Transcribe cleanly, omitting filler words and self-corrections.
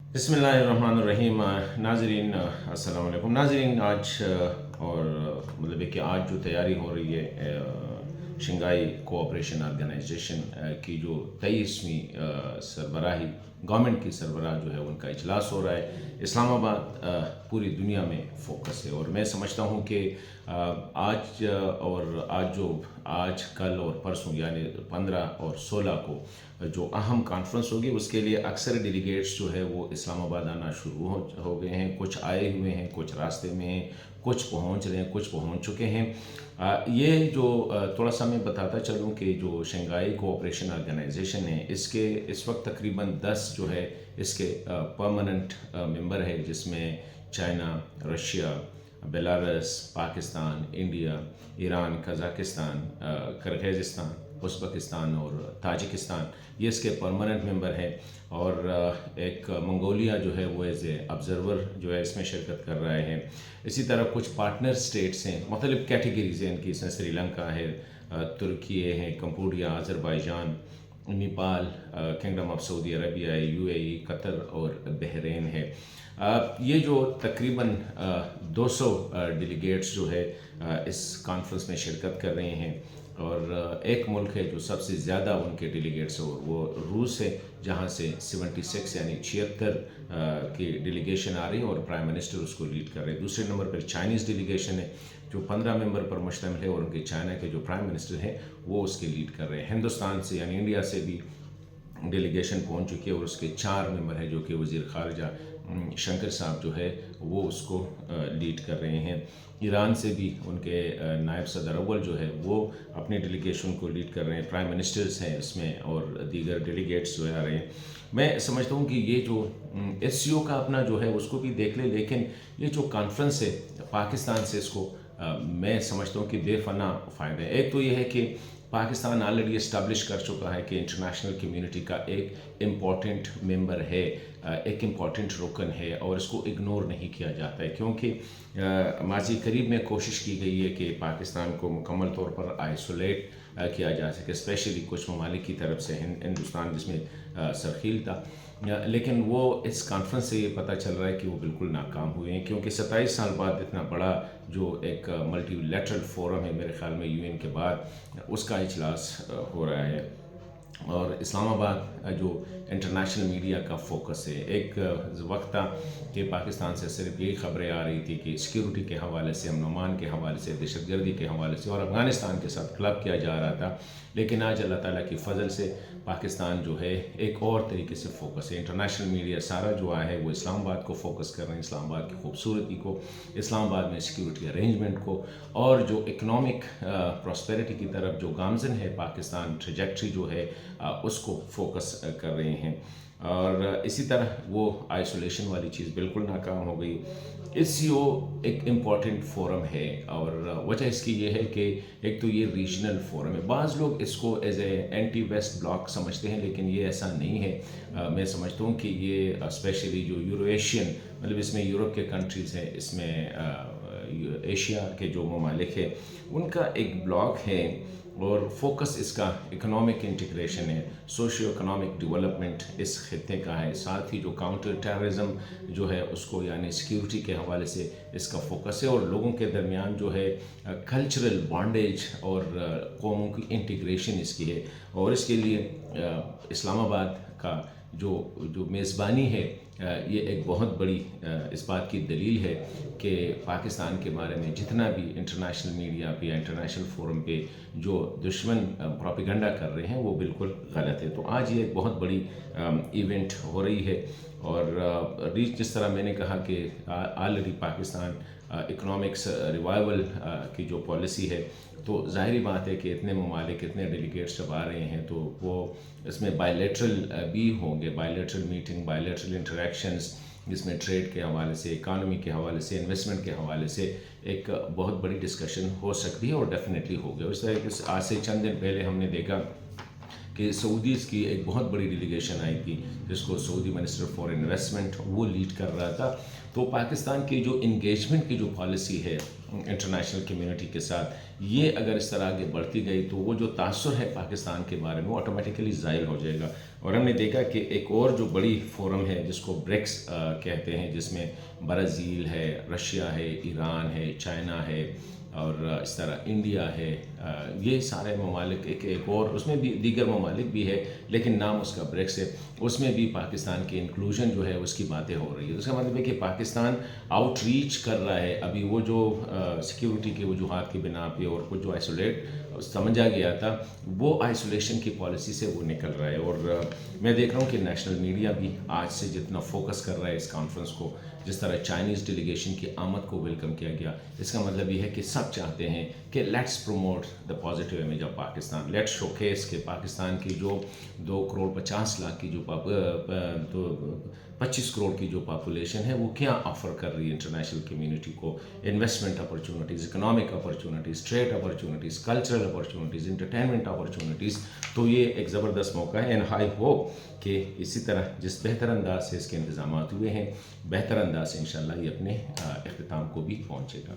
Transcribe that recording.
बिस्मिल्लाहिर्रहमानिर्रहीम। नाज़रीन अस्सलाम वालेकुम। नाज़रीन, आज और मतलब है कि आज जो तैयारी हो रही है शंघाई कोऑपरेशन ऑर्गेनाइजेशन की जो 23वीं सरबराही गवर्नमेंट की सरबराह जो है उनका इजलास हो रहा है। इस्लामाबाद पूरी दुनिया में फोकस है और मैं समझता हूँ कि आज और आज कल और परसों यानी 15 और 16 को जो अहम कॉन्फ्रेंस होगी उसके लिए अक्सर डेलीगेट्स जो है वो इस्लामाबाद आना शुरू हो गए हैं। कुछ आए हुए हैं, कुछ रास्ते में हैं, कुछ पहुंच रहे हैं, कुछ पहुंच चुके हैं। ये जो थोड़ा सा मैं बताता चलूं कि जो शंघाई कोऑपरेशन ऑर्गेनाइजेशन है इसके इस वक्त तकरीबन 10 जो है इसके परमानेंट मेंबर है, जिसमें China, Russia, Belarus, Pakistan, India, Iran, Kazakhstan, Kyrgyzstan, Uzbekistan और ताजिकिस्तान ये इसके परमानेंट मेंबर हैं। और एक मंगोलिया जो है वो एज ए ऑब्ज़र्वर जो है इसमें शिरकत कर रहे हैं। इसी तरह कुछ पार्टनर स्टेट्स हैं, मुख्तलिफ़ कैटेगरीज हैं इनकी, इसमें श्रीलंका है, तुर्की है, Cambodia, Azerbaijan, Nepal, kingdom of Saudi Arabia, UAE, Qatar और बहरीन है। ये जो तकरीबन 200 डेलीगेट्स जो है इस कॉन्फ्रेंस में शिरकत कर रहे हैं। और एक मुल्क है जो सबसे ज़्यादा उनके डेलीगेट्स हो वो रूस है, जहाँ से 76 यानी 76 की डेलीगेशन आ रही है और प्राइम मिनिस्टर उसको लीड कर रहे हैं। दूसरे नंबर पर चाइनीज़ डेलीगेशन है जो 15 मेंबर पर मुश्तमिल है और उनके चाइना के जो प्राइम मिनिस्टर हैं वो उसके लीड कर रहे हैं। हिंदुस्तान से यानी इंडिया से भी डेलीगेशन पहुंच चुकी है और उसके 4 मेंबर हैं जो कि वज़ीर ख़ारिजा शंकर साहब जो है वो उसको लीड कर रहे हैं। ईरान से भी उनके नायब सदर अव्वल जो है वो अपनी डेलीगेशन को लीड कर रहे हैं। प्राइम मिनिस्टर्स हैं इसमें और दीगर डेलीगेट्स जो आ रहे हैं। मैं समझता हूँ कि ये जो एससीओ का अपना जो है उसको भी देख ले, लेकिन ये जो कॉन्फ्रेंस है पाकिस्तान से इसको मैं समझता हूँ कि बेफना फ़ायदा है। एक तो ये है कि पाकिस्तान ऑलरेडी इस्टेब्लिश कर चुका है कि इंटरनेशनल कम्युनिटी का एक इम्पॉर्टेंट मेंबर है, एक इम्पॉर्टेंट रुकन है और इसको इग्नोर नहीं किया जाता है, क्योंकि माजी करीब में कोशिश की गई है कि पाकिस्तान को मुकम्मल तौर पर आइसोलेट किया जा सके, स्पेशली कुछ ममालिक की तरफ से, हिंदुस्तान जिसमें सरखील था। लेकिन वो इस कॉन्फ्रेंस से ये पता चल रहा है कि वो बिल्कुल नाकाम हुए हैं, क्योंकि 27 साल बाद इतना बड़ा जो एक मल्टीलैटरल फोरम है मेरे ख्याल में यूएन के बाद उसका इजलास हो रहा है। और इस्लामाबाद जो इंटरनेशनल मीडिया का फोकस है, एक वक्त था कि पाकिस्तान से सिर्फ यही खबरें आ रही थी कि सिक्योरिटी के हवाले से, अमन के हवाले से, दहशतगर्दी के हवाले से और अफ़गानिस्तान के साथ क्लब किया जा रहा था। लेकिन आज अल्लाह ताला की फ़ज़ल से पाकिस्तान जो है एक और तरीके से फोकस है। इंटरनेशनल मीडिया सारा जो है वो इस्लामाबाद को फोकस कर रहे हैं, इस्लामाबाद की खूबसूरती को, इस्लामाबाद में सिक्योरिटी अरेंजमेंट को और जो इकनॉमिक प्रॉस्पेरिटी की तरफ जो गामजन है पाकिस्तान ट्रेजेक्ट्री जो है उसको फोकस कर रहे हैं। और इसी तरह वो आइसोलेशन वाली चीज़ बिल्कुल नाकाम हो गई। एससीओ एक इम्पॉर्टेंट फोरम है और वजह इसकी ये है कि एक तो ये रीजनल फोरम है। बाज़ लोग इसको as a anti west block समझते हैं, लेकिन ये ऐसा नहीं है। मैं समझता हूँ कि ये स्पेशली जो यूरो एशियन, मतलब इसमें यूरोप के कंट्रीज़ हैं, इसमें एशिया के जो ममालिक है उनका एक ब्लॉक है और फोकस इसका इकोनॉमिक इंटीग्रेशन है, सोशियो इकोनॉमिक डेवलपमेंट इस खत्े का है। साथ ही जो काउंटर टेररिज्म जो है उसको यानी सिक्योरिटी के हवाले से इसका फोकस है और लोगों के दरमियान जो है कल्चरल बॉन्डेज और कौमों की इंटीग्रेशन इसकी है। और इसके लिए इस्लामाबाद का जो मेज़बानी है ये एक बहुत बड़ी इस बात की दलील है कि पाकिस्तान के बारे में जितना भी इंटरनेशनल मीडिया पे या इंटरनेशनल फोरम पे जो दुश्मन प्रोपेगेंडा कर रहे हैं वो बिल्कुल गलत है। तो आज ये एक बहुत बड़ी इवेंट हो रही है और रीच जिस तरह मैंने कहा कि ऑलरेडी पाकिस्तान इकोनॉमिक्स रिवाइवल की जो पॉलिसी है, तो ज़ाहिरी बात है कि इतने ममालिक, इतने डेलीगेट्स जब आ रहे हैं तो वो इसमें बायलैटरल भी होंगे, बायलैटरल मीटिंग, बायलैटरल इंटरेक्शंस, जिसमें ट्रेड के हवाले से, इकानमी के हवाले से, इन्वेस्टमेंट के हवाले से एक बहुत बड़ी डिस्कशन हो सकती है और डेफिनेटली होगी। इस तरह के आज से चंद दिन पहले हमने देखा कि सऊदीज़ की एक बहुत बड़ी डेलीगेशन आई थी जिसको सऊदी मिनिस्टर फॉर इन्वेस्टमेंट वो लीड कर रहा था। तो पाकिस्तान की जो इंगेजमेंट की जो पॉलिसी है इंटरनेशनल कम्युनिटी के साथ, ये अगर इस तरह आगे बढ़ती गई तो वो जो तासुर है पाकिस्तान के बारे में वो ऑटोमेटिकली ज़ाहिर हो जाएगा। اور ہم نے دیکھا کہ ایک اور جو بڑی فورم ہے جس کو بریکس کہتے ہیں، جس میں برازیل ہے، رشیا ہے، ایران ہے، چائنا ہے اور اس طرح انڈیا ہے، یہ سارے ممالک ایک اور اس میں بھی دیگر ممالک بھی ہے لیکن نام اس کا بریکس ہے، اس میں بھی پاکستان کی انکلوژن جو ہے اس کی باتیں ہو رہی ہے۔ اس کا مطلب ہے کہ پاکستان آؤٹ ریچ کر رہا ہے۔ ابھی وہ جو سیکیورٹی کے وجوہات کی بنا پہ اور کچھ جو آئسولیٹ سمجھا گیا تھا، وہ آئسولیشن کی پالیسی سے وہ نکل رہا ہے۔ اور میں دیکھ رہا ہوں کہ نیشنل میڈیا بھی آج سے جتنا فوکس کر رہا ہے اس کانفرنس کو، جس طرح چائنیز ڈیلیگیشن کی آمد کو ویلکم کیا گیا، اس کا مطلب یہ ہے کہ سب چاہتے ہیں کہ let's promote the positive image of Pakistan, let's show case کہ پاکستان کی جو 2.50 کروڑ کی جو 25 کروڑ کی جو پاپولیشن ہے وہ کیا آفر کر رہی ہے انٹرنیشنل کمیونٹی کو، investment opportunities, economic opportunities, trade opportunities, cultural opportunities, entertainment opportunities. تو یہ ایک زبردست موقع ہے، اینڈ آئی ہوپ کہ اسی طرح جس بہتر انداز سے اس کے انتظامات ہوئے ہیں، بہتر انداز سے انشاءاللہ یہ اپنے اختتام کو بھی پہنچے گا۔